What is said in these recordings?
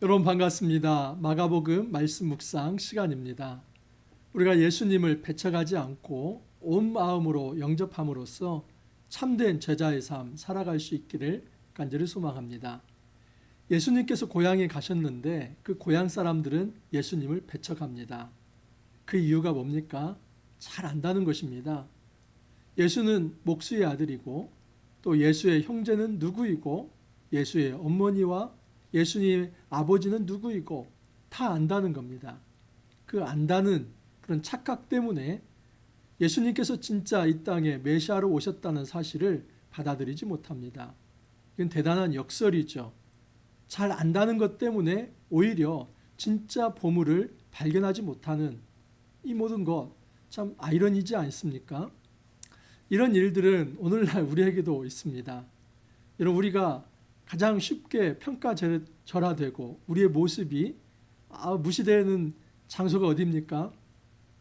여러분 반갑습니다. 마가복음 말씀 묵상 시간입니다. 우리가 예수님을 배척하지 않고 온 마음으로 영접함으로써 참된 제자의 삶 살아갈 수 있기를 간절히 소망합니다. 예수님께서 고향에 가셨는데 그 고향 사람들은 예수님을 배척합니다. 그 이유가 뭡니까? 잘 안다는 것입니다. 예수는 목수의 아들이고 또 예수의 형제는 누구이고 예수의 어머니와 예수님의 아버지는 누구이고 다 안다는 겁니다. 그 안다는 그런 착각 때문에 예수님께서 진짜 이 땅에 메시아로 오셨다는 사실을 받아들이지 못합니다. 이건 대단한 역설이죠. 잘 안다는 것 때문에 오히려 진짜 보물을 발견하지 못하는 이 모든 것 참 아이러니지 않습니까? 이런 일들은 오늘날 우리에게도 있습니다. 여러분, 우리가 가장 쉽게 평가절하되고 우리의 모습이 무시되는 장소가 어디입니까?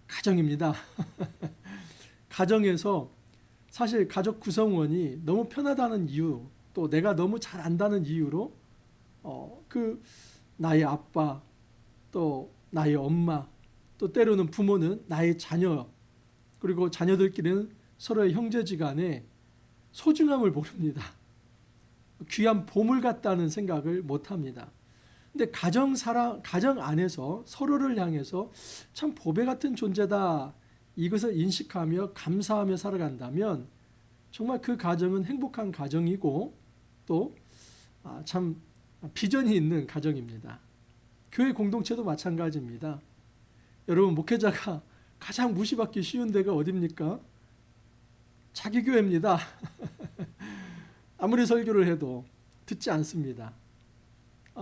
가정입니다. 가정에서 사실 가족 구성원이 너무 편하다는 이유, 또 내가 너무 잘 안다는 이유로 나의 아빠, 또 나의 엄마, 또 때로는 부모는 나의 자녀, 그리고 자녀들끼리는 서로의 형제지간에 소중함을 모릅니다. 귀한 보물 같다는 생각을 못합니다. 근데 가정 안에서 서로를 향해서 참 보배 같은 존재다, 이것을 인식하며 감사하며 살아간다면 정말 그 가정은 행복한 가정이고 또 참 비전이 있는 가정입니다. 교회 공동체도 마찬가지입니다. 여러분, 목회자가 가장 무시받기 쉬운 데가 어디입니까? 자기 교회입니다. 아무리 설교를 해도 듣지 않습니다.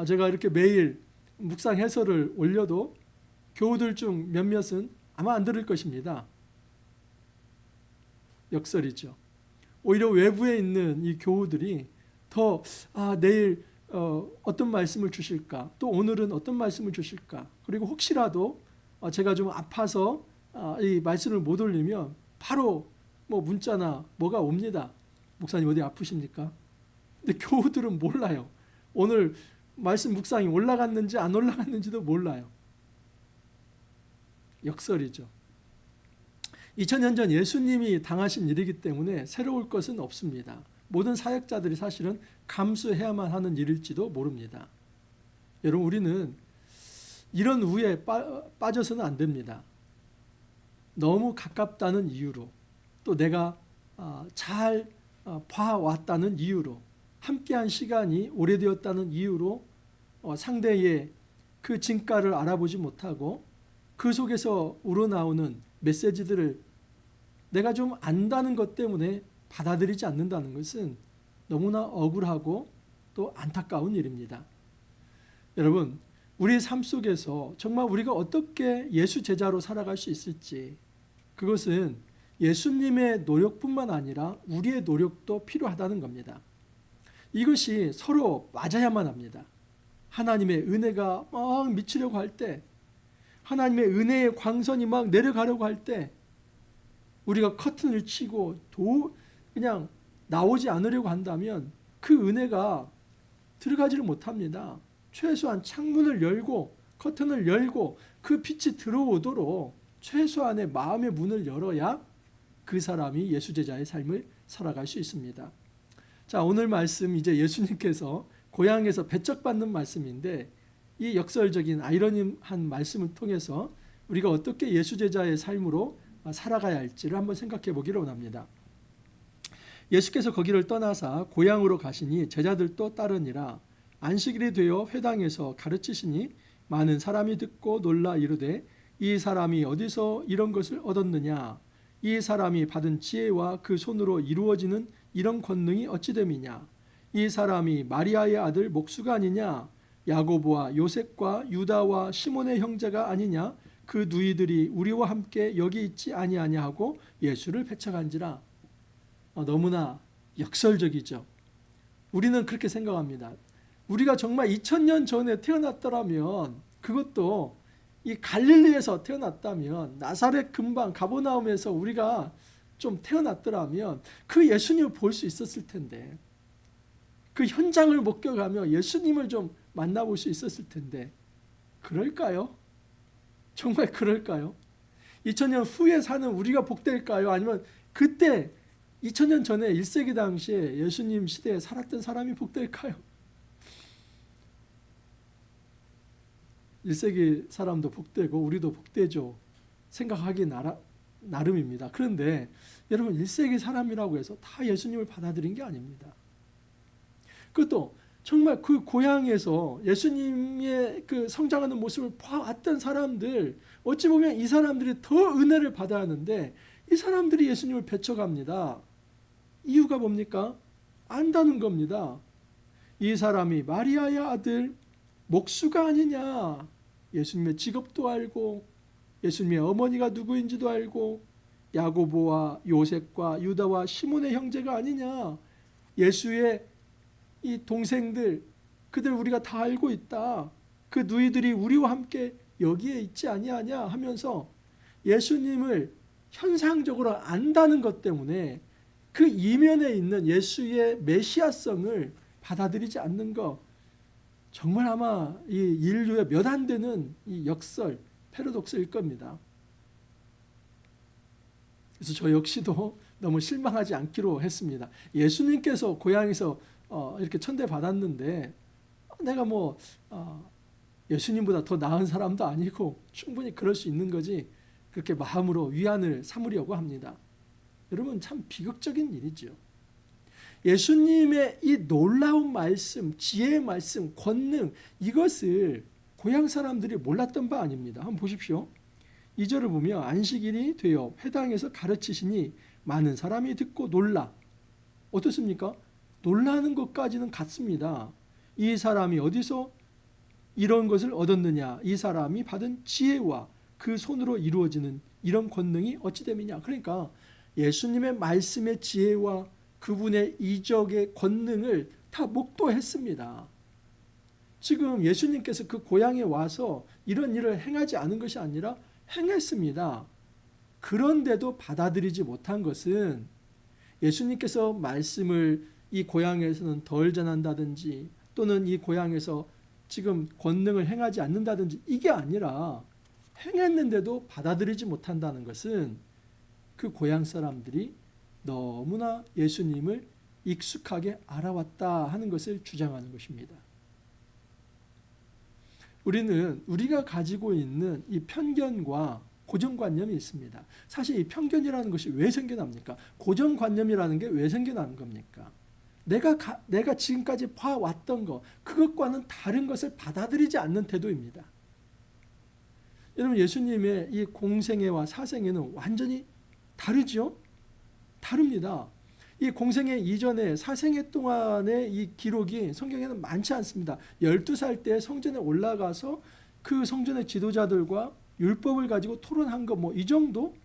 제가 이렇게 매일 묵상 해설을 올려도 교우들 중 몇몇은 아마 안 들을 것입니다. 역설이죠. 오히려 외부에 있는 이 교우들이 더 내일 어떤 말씀을 주실까, 또 오늘은 어떤 말씀을 주실까, 그리고 혹시라도 제가 좀 아파서 이 말씀을 못 올리면 바로 문자나 뭐가 옵니다. 목사님 어디 아프십니까? 근데 교우들은 몰라요. 오늘 말씀 묵상이 올라갔는지 안 올라갔는지도 몰라요. 역설이죠. 2000년 전 예수님이 당하신 일이기 때문에 새로울 것은 없습니다. 모든 사역자들이 사실은 감수해야만 하는 일일지도 모릅니다. 여러분, 우리는 이런 우에 빠져서는 안 됩니다. 너무 가깝다는 이유로, 또 내가 잘 봐왔다는 이유로, 함께한 시간이 오래되었다는 이유로 상대의 그 진가를 알아보지 못하고 그 속에서 우러나오는 메시지들을 내가 좀 안다는 것 때문에 받아들이지 않는다는 것은 너무나 억울하고 또 안타까운 일입니다. 여러분, 우리 삶 속에서 정말 우리가 어떻게 예수 제자로 살아갈 수 있을지, 그것은 예수님의 노력뿐만 아니라 우리의 노력도 필요하다는 겁니다. 이것이 서로 맞아야만 합니다. 하나님의 은혜가 막 미치려고 할 때, 하나님의 은혜의 광선이 막 내려가려고 할 때 우리가 커튼을 치고 그냥 나오지 않으려고 한다면 그 은혜가 들어가지를 못합니다. 최소한 창문을 열고 커튼을 열고 그 빛이 들어오도록 최소한의 마음의 문을 열어야 그 사람이 예수제자의 삶을 살아갈 수 있습니다. 자, 오늘 말씀 이제 예수님께서 고향에서 배척받는 말씀인데, 이 역설적인 아이러니한 말씀을 통해서 우리가 어떻게 예수제자의 삶으로 살아가야 할지를 한번 생각해 보기를 원합니다. 예수께서 거기를 떠나사 고향으로 가시니 제자들도 따르니라. 안식일이 되어 회당에서 가르치시니 많은 사람이 듣고 놀라 이르되 이 사람이 어디서 이런 것을 얻었느냐? 이 사람이 받은 지혜와 그 손으로 이루어지는 이런 권능이 어찌 됨이냐? 이 사람이 마리아의 아들 목수가 아니냐? 야고보와 요셉과 유다와 시몬의 형제가 아니냐? 그 누이들이 우리와 함께 여기 있지 아니하냐 하고 예수를 배척한지라. 너무나 역설적이죠. 우리는 그렇게 생각합니다. 우리가 정말 2000년 전에 태어났더라면, 그것도 이 갈릴리에서 태어났다면, 나사렛 근방 가버나움에서 우리가 좀 태어났더라면 그 예수님을 볼 수 있었을 텐데, 그 현장을 목격하며 예수님을 좀 만나볼 수 있었을 텐데 그럴까요? 정말 그럴까요? 2000년 후에 사는 우리가 복될까요? 아니면 그때 2000년 전에 1세기 당시에 예수님 시대에 살았던 사람이 복될까요? 1세기 사람도 복되고 우리도 복되죠. 생각하기 나름입니다. 그런데 여러분 1세기 사람이라고 해서 다 예수님을 받아들인 게 아닙니다. 그것도 정말 그 고향에서 예수님의 그 성장하는 모습을 봐왔던 사람들, 어찌 보면 이 사람들이 더 은혜를 받아야 하는데 이 사람들이 예수님을 배척합니다. 이유가 뭡니까? 안다는 겁니다. 이 사람이 마리아의 아들 목수가 아니냐. 예수님의 직업도 알고 예수님의 어머니가 누구인지도 알고 야고보와 요셉과 유다와 시몬의 형제가 아니냐. 예수의 이 동생들, 그들 우리가 다 알고 있다. 그 누이들이 우리와 함께 여기에 있지 아니하냐 하면서 예수님을 현상적으로 안다는 것 때문에 그 이면에 있는 예수의 메시아성을 받아들이지 않는 것, 정말 아마 이 인류의 몇 안 되는 이 역설, 패러독스일 겁니다. 그래서 저 역시도 너무 실망하지 않기로 했습니다. 예수님께서 고향에서 이렇게 천대받았는데 내가 예수님보다 더 나은 사람도 아니고 충분히 그럴 수 있는 거지 그렇게 마음으로 위안을 삼으려고 합니다. 여러분 참 비극적인 일이죠. 예수님의 이 놀라운 말씀, 지혜의 말씀, 권능, 이것을 고향 사람들이 몰랐던 바 아닙니다. 한번 보십시오. 2절을 보면 안식일이 되어 회당에서 가르치시니 많은 사람이 듣고 놀라. 어떻습니까? 놀라는 것까지는 같습니다. 이 사람이 어디서 이런 것을 얻었느냐? 이 사람이 받은 지혜와 그 손으로 이루어지는 이런 권능이 어찌 됨이냐? 그러니까 예수님의 말씀의 지혜와 그분의 이적의 권능을 다 목도했습니다. 지금 예수님께서 그 고향에 와서 이런 일을 행하지 않은 것이 아니라 행했습니다. 그런데도 받아들이지 못한 것은 예수님께서 말씀을 이 고향에서는 덜 전한다든지 또는 이 고향에서 지금 권능을 행하지 않는다든지 이게 아니라 행했는데도 받아들이지 못한다는 것은 그 고향 사람들이 너무나 예수님을 익숙하게 알아왔다 하는 것을 주장하는 것입니다. 우리는 우리가 가지고 있는 이 편견과 고정관념이 있습니다. 사실 이 편견이라는 것이 왜 생겨납니까? 고정관념이라는 게 왜 생겨나는 겁니까? 내가 지금까지 봐왔던 것, 그것과는 다른 것을 받아들이지 않는 태도입니다. 여러분 예수님의 이 공생애와 사생애는 완전히 다르죠? 다릅니다. 이 공생애 이전에 사생애 동안의 이 기록이 성경에는 많지 않습니다. 12살 때 성전에 올라가서 그 성전의 지도자들과 율법을 가지고 토론한 거 이 정도?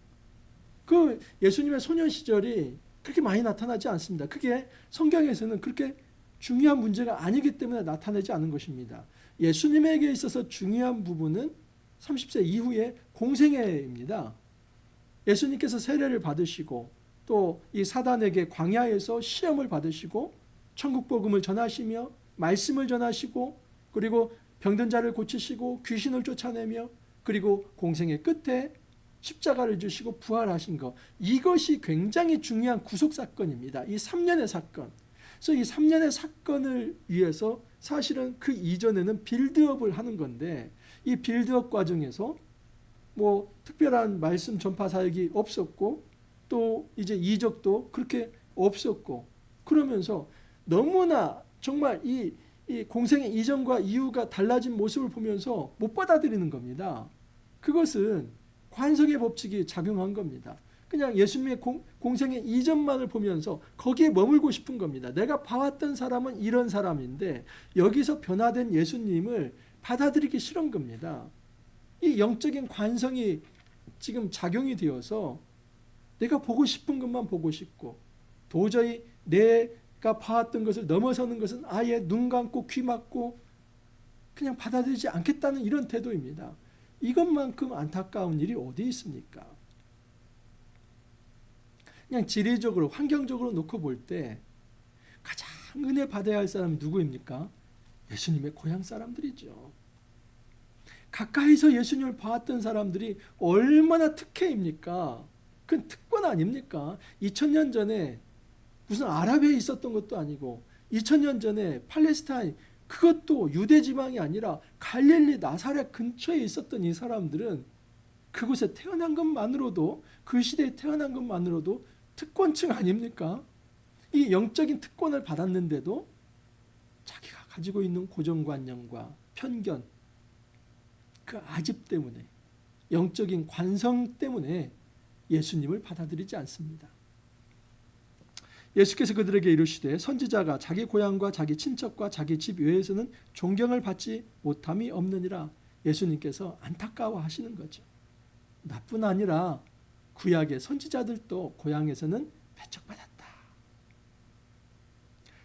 그 예수님의 소년 시절이 그렇게 많이 나타나지 않습니다. 그게 성경에서는 그렇게 중요한 문제가 아니기 때문에 나타내지 않은 것입니다. 예수님에게 있어서 중요한 부분은 30세 이후의 공생애입니다. 예수님께서 세례를 받으시고 또 이 사단에게 광야에서 시험을 받으시고 천국 복음을 전하시며 말씀을 전하시고 그리고 병든 자를 고치시고 귀신을 쫓아내며 그리고 공생의 끝에 십자가를 주시고 부활하신 것, 이것이 굉장히 중요한 구속사건입니다. 이 3년의 사건. 그래서 이 3년의 사건을 위해서 사실은 그 이전에는 빌드업을 하는 건데 이 빌드업 과정에서 특별한 말씀 전파 사역이 없었고 또 이제 이적도 그렇게 없었고 그러면서 너무나 정말 이 공생의 이전과 이후가 달라진 모습을 보면서 못 받아들이는 겁니다. 그것은 관성의 법칙이 작용한 겁니다. 그냥 예수님의 공생의 이전만을 보면서 거기에 머물고 싶은 겁니다. 내가 봐왔던 사람은 이런 사람인데 여기서 변화된 예수님을 받아들이기 싫은 겁니다. 이 영적인 관성이 지금 작용이 되어서 내가 보고 싶은 것만 보고 싶고 도저히 내가 봐왔던 것을 넘어서는 것은 아예 눈 감고 귀 막고 그냥 받아들이지 않겠다는 이런 태도입니다. 이것만큼 안타까운 일이 어디 있습니까? 그냥 지리적으로 환경적으로 놓고 볼 때 가장 은혜 받아야 할 사람이 누구입니까? 예수님의 고향 사람들이죠. 가까이서 예수님을 봐왔던 사람들이 얼마나 특혜입니까? 그건 특권 아닙니까? 2000년 전에 무슨 아랍에 있었던 것도 아니고 2000년 전에 팔레스타인, 그것도 유대 지방이 아니라 갈릴리 나사렛 근처에 있었던 이 사람들은 그곳에 태어난 것만으로도, 그 시대에 태어난 것만으로도 특권층 아닙니까? 이 영적인 특권을 받았는데도 자기가 가지고 있는 고정관념과 편견, 그 아집 때문에, 영적인 관성 때문에 예수님을 받아들이지 않습니다. 예수께서 그들에게 이르시되 선지자가 자기 고향과 자기 친척과 자기 집 외에서는 존경을 받지 못함이 없느니라. 예수님께서 안타까워하시는 거죠. 나뿐 아니라 구약의 선지자들도 고향에서는 배척받았다.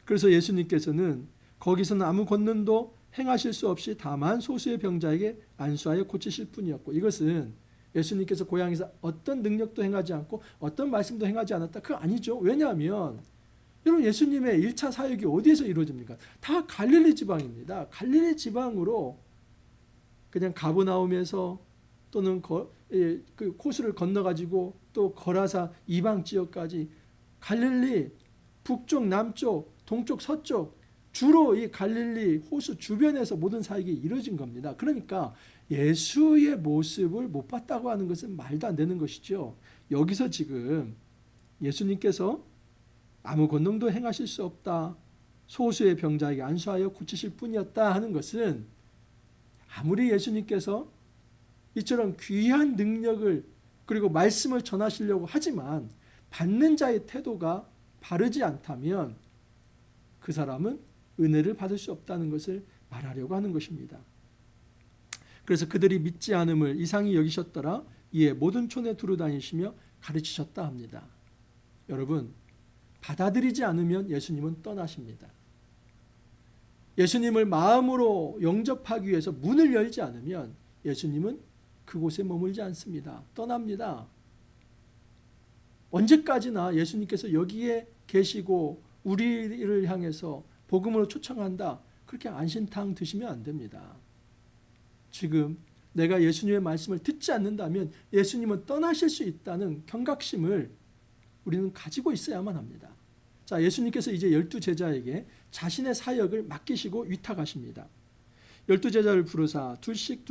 그래서 예수님께서는 거기서는 아무 권능도 행하실 수 없이 다만 소수의 병자에게 안수하여 고치실 뿐이었고, 이것은 예수님께서 고향에서 어떤 능력도 행하지 않고 어떤 말씀도 행하지 않았다, 그거 아니죠. 왜냐하면 여러분, 예수님의 1차 사역이 어디에서 이루어집니까? 다 갈릴리 지방입니다. 갈릴리 지방으로 그냥 가버나움에서 또는 그 코스를 건너가지고 또 거라사 이방 지역까지 갈릴리 북쪽, 남쪽, 동쪽, 서쪽, 주로 이 갈릴리 호수 주변에서 모든 사역이 이루어진 겁니다. 그러니까 예수의 모습을 못 봤다고 하는 것은 말도 안 되는 것이죠. 여기서 지금 예수님께서 아무 권능도 행하실 수 없다, 소수의 병자에게 안수하여 고치실 뿐이었다 하는 것은, 아무리 예수님께서 이처럼 귀한 능력을 그리고 말씀을 전하시려고 하지만 받는 자의 태도가 바르지 않다면 그 사람은 은혜를 받을 수 없다는 것을 말하려고 하는 것입니다. 그래서 그들이 믿지 않음을 이상히 여기셨더라. 이에 모든 촌에 두루 다니시며 가르치셨다 합니다. 여러분, 받아들이지 않으면 예수님은 떠나십니다. 예수님을 마음으로 영접하기 위해서 문을 열지 않으면 예수님은 그곳에 머물지 않습니다. 떠납니다. 언제까지나 예수님께서 여기에 계시고 우리를 향해서 복음으로 초청한다, 그렇게 안신탕 드시면 안 됩니다. 지금 내가 예수님의 말씀을 듣지 않는다면 예수님은 떠나실 수 있다는 경각심을 우리는 가지고 있어야만 합니다. 자, 예수님께서 이제 12제자에게 자신의 사역을 맡기시고 위탁하십니다. 12제자를 부르사 둘씩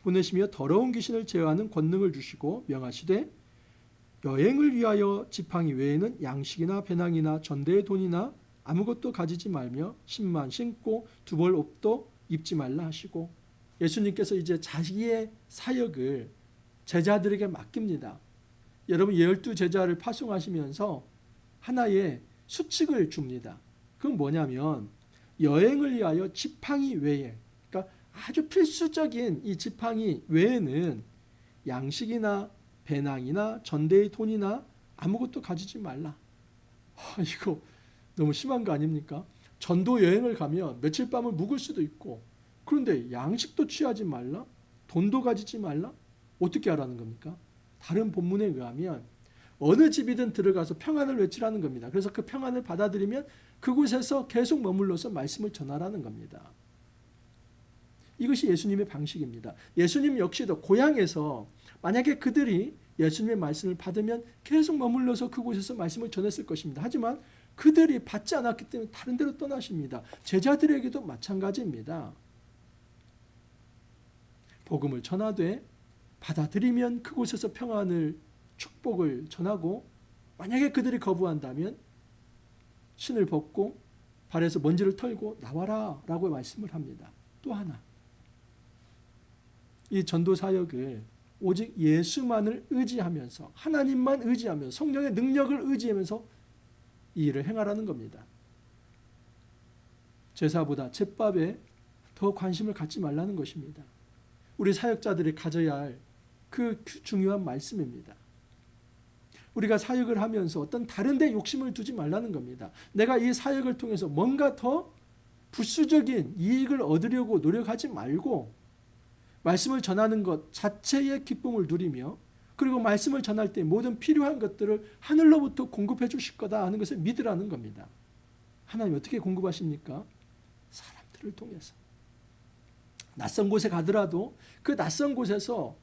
보내시며 더러운 귀신을 제어하는 권능을 주시고 명하시되 여행을 위하여 지팡이 외에는 양식이나 배낭이나 전대의 돈이나 아무것도 가지지 말며 신만 신고 두벌 옷도 입지 말라 하시고, 예수님께서 이제 자기의 사역을 제자들에게 맡깁니다. 여러분, 12제자를 파송하시면서 하나의 수칙을 줍니다. 그건 뭐냐면 여행을 위하여 지팡이 외에, 그러니까 아주 필수적인 이 지팡이 외에는 양식이나 배낭이나 전대의 돈이나 아무것도 가지지 말라. 이거 너무 심한 거 아닙니까? 전도 여행을 가면 며칠 밤을 묵을 수도 있고, 그런데 양식도 취하지 말라? 돈도 가지지 말라? 어떻게 하라는 겁니까? 다른 본문에 의하면 어느 집이든 들어가서 평안을 외치라는 겁니다. 그래서 그 평안을 받아들이면 그곳에서 계속 머물러서 말씀을 전하라는 겁니다. 이것이 예수님의 방식입니다. 예수님 역시도 고향에서 만약에 그들이 예수님의 말씀을 받으면 계속 머물러서 그곳에서 말씀을 전했을 것입니다. 하지만 그들이 받지 않았기 때문에 다른 데로 떠나십니다. 제자들에게도 마찬가지입니다. 복음을 전하되 받아들이면 그곳에서 평안을, 축복을 전하고, 만약에 그들이 거부한다면 신을 벗고 발에서 먼지를 털고 나와라 라고 말씀을 합니다. 또 하나, 이 전도 사역을 오직 예수만을 의지하면서, 하나님만 의지하면서, 성령의 능력을 의지하면서 이 일을 행하라는 겁니다. 제사보다 제밥에 더 관심을 갖지 말라는 것입니다. 우리 사역자들이 가져야 할 그 중요한 말씀입니다. 우리가 사역을 하면서 어떤 다른 데 욕심을 두지 말라는 겁니다. 내가 이 사역을 통해서 뭔가 더 부수적인 이익을 얻으려고 노력하지 말고 말씀을 전하는 것 자체의 기쁨을 누리며, 그리고 말씀을 전할 때 모든 필요한 것들을 하늘로부터 공급해 주실 거다 하는 것을 믿으라는 겁니다. 하나님 어떻게 공급하십니까? 것들을 통해서. 낯선 곳에 가더라도 그 낯선 곳에서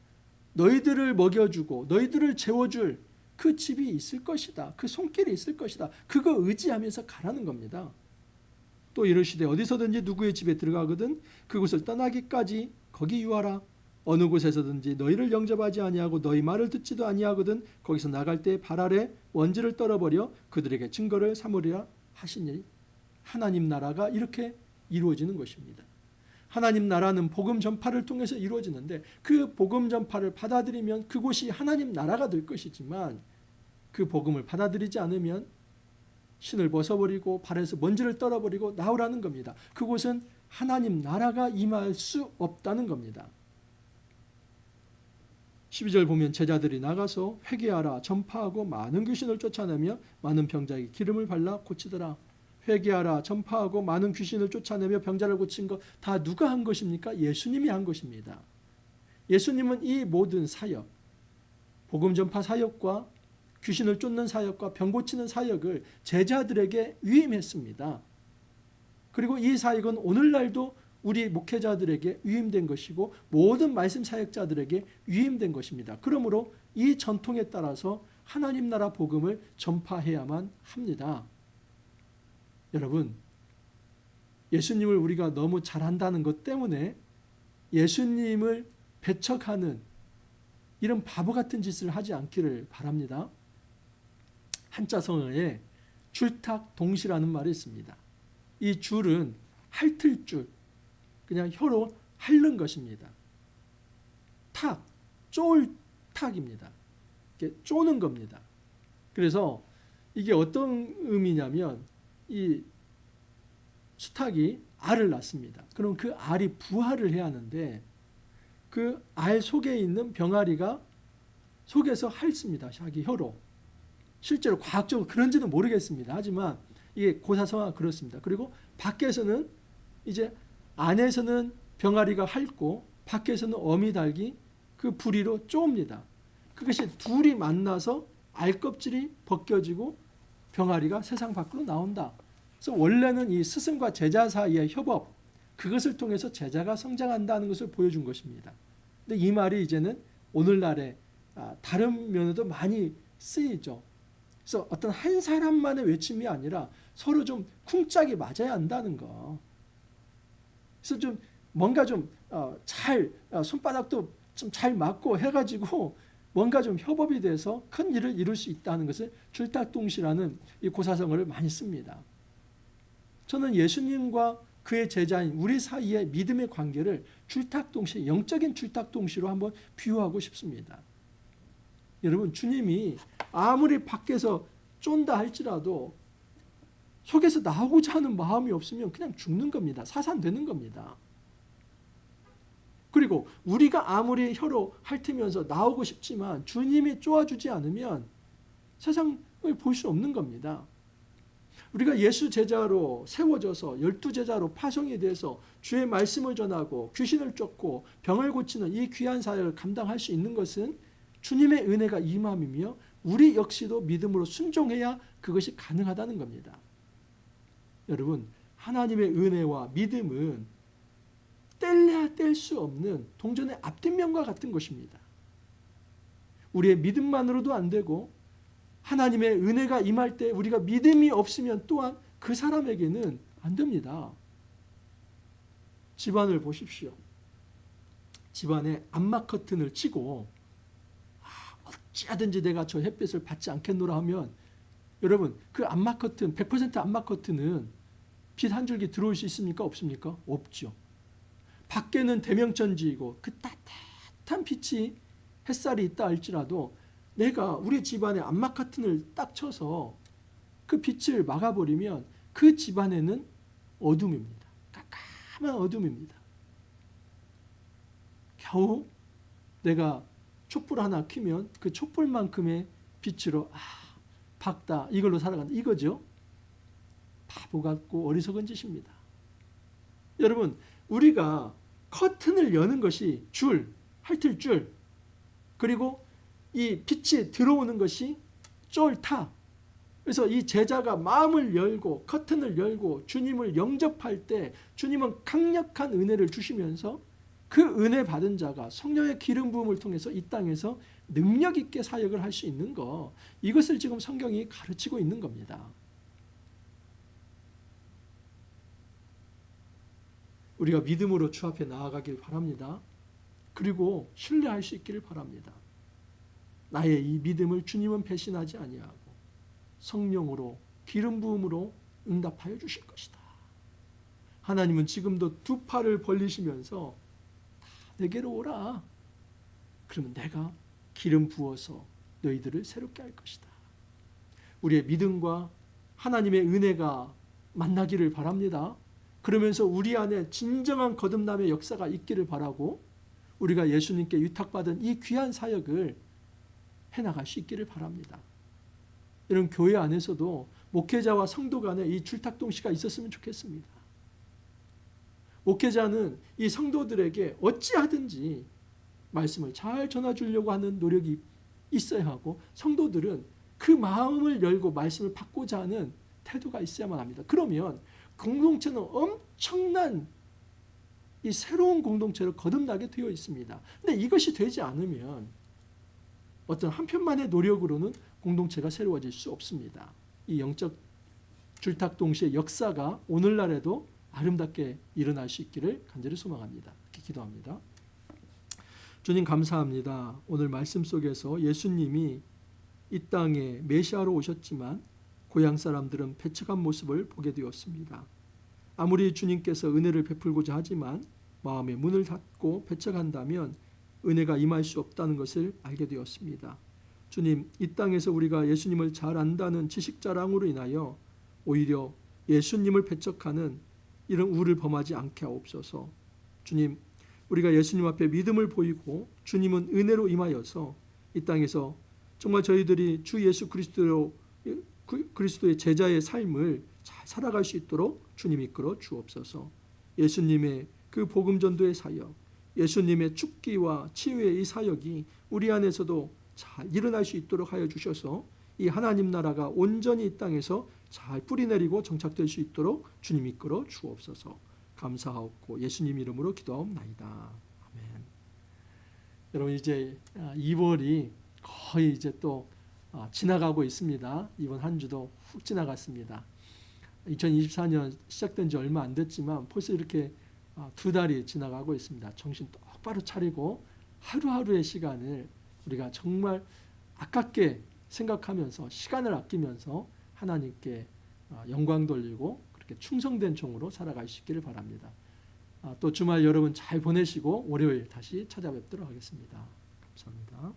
너희들을 먹여주고 너희들을 재워줄 그 집이 있을 것이다. 그 손길이 있을 것이다. 그거 의지하면서 가라는 겁니다. 또 이르시되 어디서든지 누구의 집에 들어가거든 그곳을 떠나기까지 거기 유하라. 어느 곳에서든지 너희를 영접하지 아니하고 너희 말을 듣지도 아니하거든 거기서 나갈 때 발 아래 원지를 떨어버려 그들에게 증거를 삼으리라 하시니 하나님 나라가 이렇게 이루어지는 것입니다. 하나님 나라는 복음 전파를 통해서 이루어지는데 그 복음 전파를 받아들이면 그곳이 하나님 나라가 될 것이지만 그 복음을 받아들이지 않으면 신을 벗어버리고 발에서 먼지를 떨어버리고 나오라는 겁니다. 그곳은 하나님 나라가 임할 수 없다는 겁니다. 12절 보면 제자들이 나가서 회개하라 전파하고 많은 귀신을 쫓아내며 많은 병자에게 기름을 발라 고치더라. 회개하라 전파하고 많은 귀신을 쫓아내며 병자를 고친 것 다 누가 한 것입니까? 예수님이 한 것입니다. 예수님은 이 모든 사역, 복음 전파 사역과 귀신을 쫓는 사역과 병 고치는 사역을 제자들에게 위임했습니다. 그리고 이 사역은 오늘날도 우리 목회자들에게 위임된 것이고 모든 말씀 사역자들에게 위임된 것입니다. 그러므로 이 전통에 따라서 하나님 나라 복음을 전파해야만 합니다. 여러분, 예수님을 우리가 너무 잘한다는 것 때문에 예수님을 배척하는 이런 바보 같은 짓을 하지 않기를 바랍니다. 한자성어에 줄탁동시라는 말이 있습니다. 이 줄은 핥을 줄, 그냥 혀로 핥는 것입니다. 탁, 쪼을 탁입니다. 이렇게 쪼는 겁니다. 그래서 이게 어떤 의미냐면 이 수탉이 알을 낳습니다. 그럼 그 알이 부화를 해야 하는데 그 알 속에 있는 병아리가 속에서 핥습니다. 자기 혀로. 실제로 과학적으로 그런지는 모르겠습니다. 하지만 이게 고사성어가 그렇습니다. 그리고 밖에서는 이제 안에서는 병아리가 핥고 밖에서는 어미닭이 그 부리로 쪼옵니다. 그것이 둘이 만나서 알껍질이 벗겨지고 병아리가 세상 밖으로 나온다. 그래서 원래는 이 스승과 제자 사이의 협업, 그것을 통해서 제자가 성장한다는 것을 보여준 것입니다. 근데 이 말이 이제는 오늘날에 다른 면에도 많이 쓰이죠. 그래서 어떤 한 사람만의 외침이 아니라 서로 좀 쿵짝이 맞아야 한다는 거. 그래서 좀 뭔가 좀 잘 손바닥도 좀 잘 맞고 해가지고 뭔가 좀 협업이 돼서 큰 일을 이룰 수 있다는 것을 줄탁동시라는 이 고사성어를 많이 씁니다. 저는 예수님과 그의 제자인 우리 사이의 믿음의 관계를 줄탁동시, 영적인 줄탁동시로 한번 비유하고 싶습니다. 여러분, 주님이 아무리 밖에서 쫀다 할지라도 속에서 나오고자 하는 마음이 없으면 그냥 죽는 겁니다. 사산되는 겁니다. 그리고 우리가 아무리 혀로 핥으면서 나오고 싶지만 주님이 쪼아주지 않으면 세상을 볼 수 없는 겁니다. 우리가 예수 제자로 세워져서 12제자로 파송이 돼서 주의 말씀을 전하고 귀신을 쫓고 병을 고치는 이 귀한 사역을 감당할 수 있는 것은 주님의 은혜가 임함이며 우리 역시도 믿음으로 순종해야 그것이 가능하다는 겁니다. 여러분, 하나님의 은혜와 믿음은 뗄래야 뗄 수 없는 동전의 앞뒷면과 같은 것입니다. 우리의 믿음만으로도 안 되고 하나님의 은혜가 임할 때 우리가 믿음이 없으면 또한 그 사람에게는 안 됩니다. 집안을 보십시오. 집안에 암막 커튼을 치고 어찌하든지 내가 저 햇빛을 받지 않겠노라 하면 여러분, 그 암막 커튼, 100% 암막 커튼은 빛 한 줄기 들어올 수 있습니까? 없습니까? 없죠. 밖에는 대명천지이고 그 따뜻한 빛이 햇살이 있다 할지라도 내가 우리 집안에 암막 커튼을 딱 쳐서 그 빛을 막아버리면 그 집안에는 어둠입니다. 깜깜한 어둠입니다. 겨우 내가 촛불 하나 켜면 그 촛불만큼의 빛으로 밝다, 이걸로 살아간다, 이거죠. 바보 같고 어리석은 짓입니다. 여러분, 우리가 커튼을 여는 것이 줄, 핥을 줄, 그리고 이 빛이 들어오는 것이 쫄타, 그래서 이 제자가 마음을 열고 커튼을 열고 주님을 영접할 때 주님은 강력한 은혜를 주시면서 그 은혜 받은 자가 성령의 기름 부음을 통해서 이 땅에서 능력 있게 사역을 할 수 있는 거, 이것을 지금 성경이 가르치고 있는 겁니다. 우리가 믿음으로 주 앞에 나아가길 바랍니다. 그리고 신뢰할 수 있기를 바랍니다. 나의 이 믿음을 주님은 배신하지 아니하고 성령으로 기름 부음으로 응답하여 주실 것이다. 하나님은 지금도 두 팔을 벌리시면서 내게로 오라. 그러면 내가 기름 부어서 너희들을 새롭게 할 것이다. 우리의 믿음과 하나님의 은혜가 만나기를 바랍니다. 그러면서 우리 안에 진정한 거듭남의 역사가 있기를 바라고 우리가 예수님께 위탁받은 이 귀한 사역을 해나갈 수 있기를 바랍니다. 이런 교회 안에서도 목회자와 성도 간에 이 줄탁동시가 있었으면 좋겠습니다. 목회자는 이 성도들에게 어찌하든지 말씀을 잘 전해주려고 하는 노력이 있어야 하고, 성도들은 그 마음을 열고 말씀을 받고자 하는 태도가 있어야만 합니다. 그러면 공동체는 엄청난 이 새로운 공동체로 거듭나게 되어 있습니다. 근데 이것이 되지 않으면 어떤 한편만의 노력으로는 공동체가 새로워질 수 없습니다. 이 영적 줄탁동시의 역사가 오늘날에도 아름답게 일어날 수 있기를 간절히 소망합니다. 이렇게 기도합니다. 주님 감사합니다. 오늘 말씀 속에서 예수님이 이 땅에 메시아로 오셨지만 고향 사람들은 배척한 모습을 보게 되었습니다. 아무리 주님께서 은혜를 베풀고자 하지만 마음의 문을 닫고 배척한다면 은혜가 임할 수 없다는 것을 알게 되었습니다. 주님, 이 땅에서 우리가 예수님을 잘 안다는 지식 자랑으로 인하여 오히려 예수님을 배척하는 이런 우를 범하지 않게 하옵소서. 주님, 우리가 예수님 앞에 믿음을 보이고 주님은 은혜로 임하여서 이 땅에서 정말 저희들이 주 예수 그리스도의 제자의 삶을 잘 살아갈 수 있도록 주님 이끌어 주옵소서. 예수님의 그 복음 전도의 사역, 예수님의 죽기와 치유의 이 사역이 우리 안에서도 잘 일어날 수 있도록 하여 주셔서 이 하나님 나라가 온전히 이 땅에서 잘 뿌리내리고 정착될 수 있도록 주님 이끌어 주옵소서. 감사하옵고 예수님 이름으로 기도하옵나이다. 아멘. 여러분, 이제 2월이 거의 이제 또 지나가고 있습니다. 이번 한 주도 훅 지나갔습니다. 2024년 시작된 지 얼마 안 됐지만 벌써 이렇게 2달이 지나가고 있습니다. 정신 똑바로 차리고 하루하루의 시간을 우리가 정말 아깝게 생각하면서 시간을 아끼면서 하나님께 영광 돌리고 그렇게 충성된 종으로 살아갈 수 있기를 바랍니다. 또 주말 여러분 잘 보내시고 월요일 다시 찾아뵙도록 하겠습니다. 감사합니다.